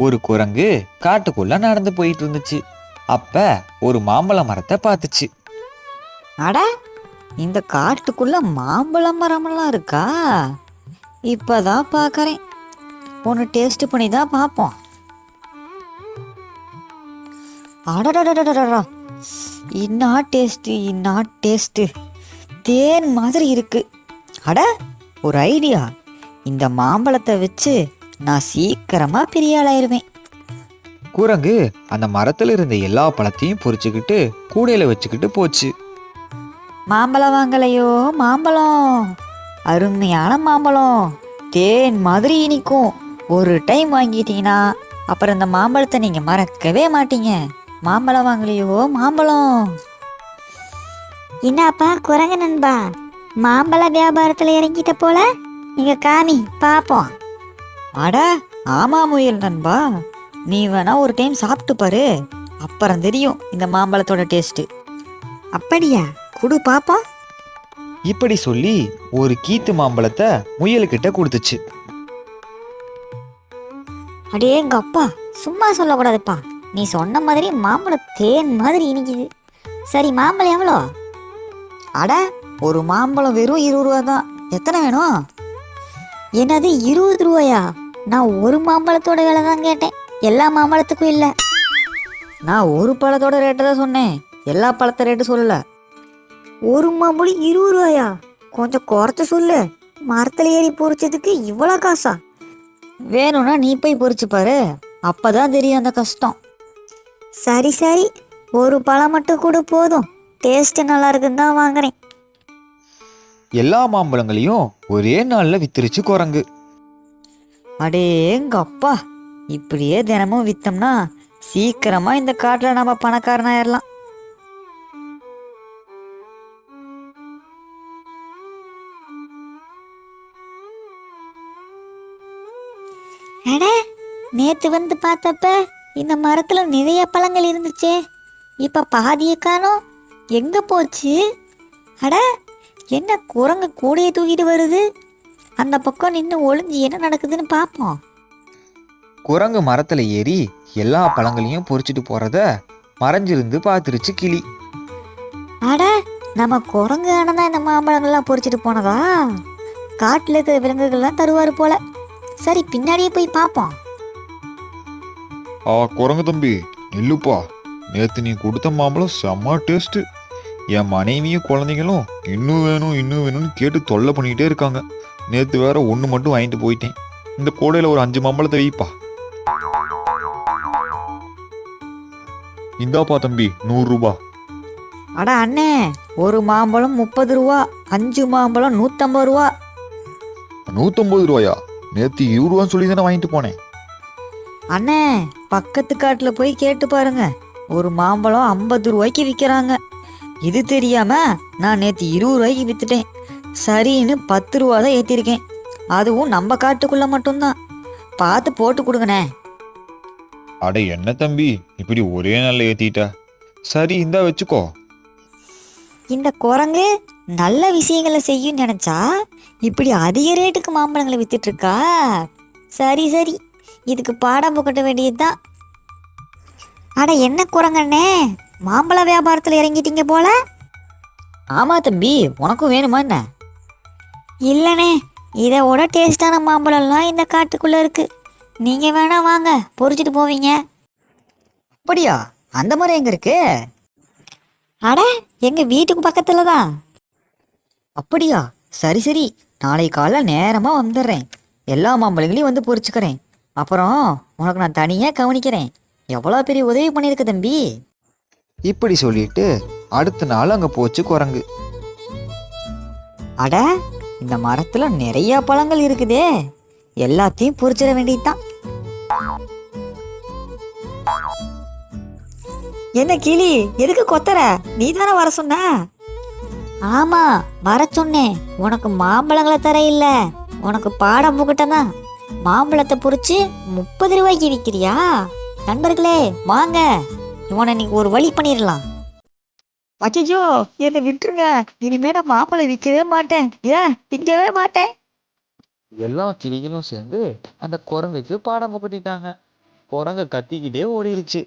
ஒரு குரங்கு காட்டுக்குள்ள நடந்து போயிட்டு இருந்துச்சு. அப்ப ஒரு மாம்பழ மரத்தை பார்த்துச்சு. அட, இந்த காட்டுக்குள்ள மாம்பழ மரமெல்லாம் இருக்கா? இப்பதான் பார்க்கறேன். ஒன்று டேஸ்ட் பண்ணி தான் பார்ப்போம். அடடடடடடா, இன்னா டேஸ்ட்டு தேன் மாதிரி இருக்கு. அட, ஒரு ஐடியா. இந்த மாம்பழத்தை வச்சு நான் சீக்கிரமா பெரிய ஆளாயிருவேன். குரங்கு அந்த மரத்துல இருந்த எல்லா பழத்தையும் பொறிச்சுக்கிட்டு கூடையில வச்சுக்கிட்டு போச்சு. மாம்பழம் வாங்கலையோ மாம்பழம், அருமையான மாம்பழம், தேன் மாதிரி இனிக்கும். ஒரு டைம் வாங்கிட்டீங்கன்னா அப்புறம் இந்த மாம்பழத்தை நீங்க மறக்கவே மாட்டீங்க. மாம்பழம் வாங்கலையோ மாம்பழம். என்னப்பா குரங்கு நண்பா, மாம்பழ வியாபாரத்துல இறங்கிட்ட போல. நீங்க காமி பாப்போம். அட ஆமா முயல் நண்பா, நீ வேணா ஒரு டைம் சாப்பிட்டு பாரு, அப்புறம் தெரியும் இந்த மாம்பழத்தோட டேஸ்ட். அப்படியா? குடு பாப்போம். இப்படி சொல்லி ஒரு கீத்து மாம்பழத்தை முயலுக்கிட்ட கொடுத்துச்சு. அடே எங்க அப்பா, சும்மா சொல்லக்கூடாதுப்பா. நீ சொன்ன மாதிரி மாம்பழம் தேன் மாதிரி இனிக்குது. சரி, மாம்பழம் எவ்வளோ? அட, ஒரு மாம்பழம் வெறும் 20 ரூபா தான். எத்தனை வேணும்? என்னது 20 ரூபாயா? நான் ஒரு மாம்பழத்தோட விலை தான் கேட்டேன், எல்லா மாம்பழத்துக்கும் இல்லை. நான் ஒரு பழத்தோட ரேட்டு தான் சொன்னேன், எல்லா பழத்த ரேட்டு சொல்லல. ஒரு மாம்பழம் 20 ரூபாயா? கொஞ்சம் குறைச்சு சொல்லு. மரத்துல ஏறி பொறிச்சதுக்கு இவ்வளோ காசா? வேணும்னா நீ போய் பொறிச்சு பாரு, அப்பதான் தெரியும் அந்த கஷ்டம். சரி சரி, ஒரு பழம் மட்டும் கூட போதும். டேஸ்ட் நல்லா இருக்குன்னு தான் வாங்குறேன். எல்லா மாம்பழங்களையும் ஒரே நாள்ல வித்துருச்சு குரங்கு. அடேங்கப்பா, இப்படியே தினமும் வித்தோம்னா சீக்கிரமா இந்த காட்டுல நம்ம பணக்காரனாயிரலாம். அட, நேத்து வந்து பார்த்தப்ப இந்த மரத்துல நிறைய பழங்கள் இருந்துச்சே, இப்ப பாதியை காணோம். எங்க போச்சு? அட, என்ன குரங்கு கூடையை தூக்கிட்டு வருது? அந்த பக்கம் நின்று ஒளிஞ்சு என்ன நடக்குதுன்னு பார்ப்போம். குரங்கு மரத்துல ஏறி எல்லா பழங்களையும் பொறிச்சிட்டு போறத மறைஞ்சிருந்து பார்த்துருச்சு கிளி. அட, நம்ம குரங்கு ஆனதான் இந்த மாம்பழங்கள்லாம் பொறிச்சிட்டு போனதா? காட்டுல இருக்கிற விலங்குகள்லாம் தருவாரு போல. சரி, பின்னாடியே போய் பார்ப்போம். குரங்கு தம்பி, நில்லுப்பா. நேற்று நீ கொடுத்த மாம்பழம் செம்ம டேஸ்ட்டு. என் மனைவியும் குழந்தைங்களும் இன்னும் வேணும் இன்னும் வேணும்னு கேட்டு தொல்லை பண்ணிக்கிட்டே இருக்காங்க. நேற்று வேற ஒன்று மட்டும் வாங்கிட்டு போயிட்டேன். இந்த கூடையில் ஒரு 5 மாம்பழத்தை வைப்பா. இந்தாப்பா தம்பி, 100 ரூபா. அட அண்ணே, ஒரு மாம்பழம் 30 ரூபா, 5 மாம்பழம் 150 ரூபா. 150 ரூபாயா? நேற்று 20 ரூபான்னு சொல்லி தானே வாங்கிட்டு போனேன். அண்ணே, பக்கத்து காட்டுல போய் கேட்டு பாருங்க, ஒரு மாம்பழம் 50 ரூபாய்க்கு விற்கிறாங்க. இது தெரியாம நான் நேற்று 20 ரூபாய்க்கு வித்துட்டேன். சரின்னு 10 ரூபா தான் ஏற்றிருக்கேன். அதுவும் நம்ம காட்டுக்குள்ள மட்டும்தான். பார்த்து போட்டு கொடுங்கண்ணே. அட என்ன தம்பி, இப்படி ஒரே நாளில் ஏற்றிட்ட. சரி, இந்தா வச்சுக்கோ. இந்த குரங்கு நல்ல விஷயங்களை செய்யும் நினைச்சா இப்படி அதிக ரேட்டுக்கு மாம்பழங்களை வித்துட்டு இருக்கா. சரி சரி, இதுக்கு பாடம் புகட்ட வேண்டியதுதான். அட, என்ன குரங்கண்ணே, மாம்பழ வியாபாரத்தில் இறங்கிட்டீங்க போல. ஆமா தம்பி, உனக்கும் வேணுமா என்ன? இல்லைண்ணே, இதோட டேஸ்டான மாம்பழம்லாம் இந்த காட்டுக்குள்ள இருக்கு. நீங்க வேணா வாங்க, பொறிச்சிட்டு போவீங்க. அப்படியா? அந்த மாதிரி எங்க இருக்கு? அட, எங்க வீட்டுக்கு பக்கத்துல தான். அப்படியா? சரி சரி, நாளை காலைல நேரமா வந்துடுறேன். எல்லா மாம்பழங்களையும் வந்து பொறிச்சுக்கிறேன். அப்புறம் உனக்கு நான் தனியா கவனிக்கிறேன். எவ்வளோ பெரிய உதவி பண்ணியிருக்க தம்பி. இப்படி சொல்லிட்டு அடுத்த நாள் அங்க போச்சு குரங்கு. அட, இந்த மரத்துல நிறைய பழங்கள் இருக்குதே, எல்லாத்தையும் பொறிச்சிட வேண்டியதுதான். என்ன கிளி, எதுக்கு கொத்தற? நீ தானே வர சொன்ன. ஆமா, வர சொன்னேன். உனக்கு மாம்பழங்களை தர இல்ல, உனக்கு பாடம் புகட்டனா. மாம்பழத்தை பொறிச்சு 30 ரூபாய்க்கு விற்கிறியா? நண்பர்களே வாங்க, இவனை நீ ஒரு வழி பண்ணிடலாம். அச்சோ, என்னை விட்டுருங்க. இனிமே நான் மாம்பழம் விற்கவே மாட்டேன், ஏன் திங்கவே மாட்டேன். எல்லா கிளிகளும் சேர்ந்து அந்த குரங்குக்கு பாடம் புகட்டிட்டாங்க. குரங்க கத்திக்கிட்டே ஓடிடுச்சு.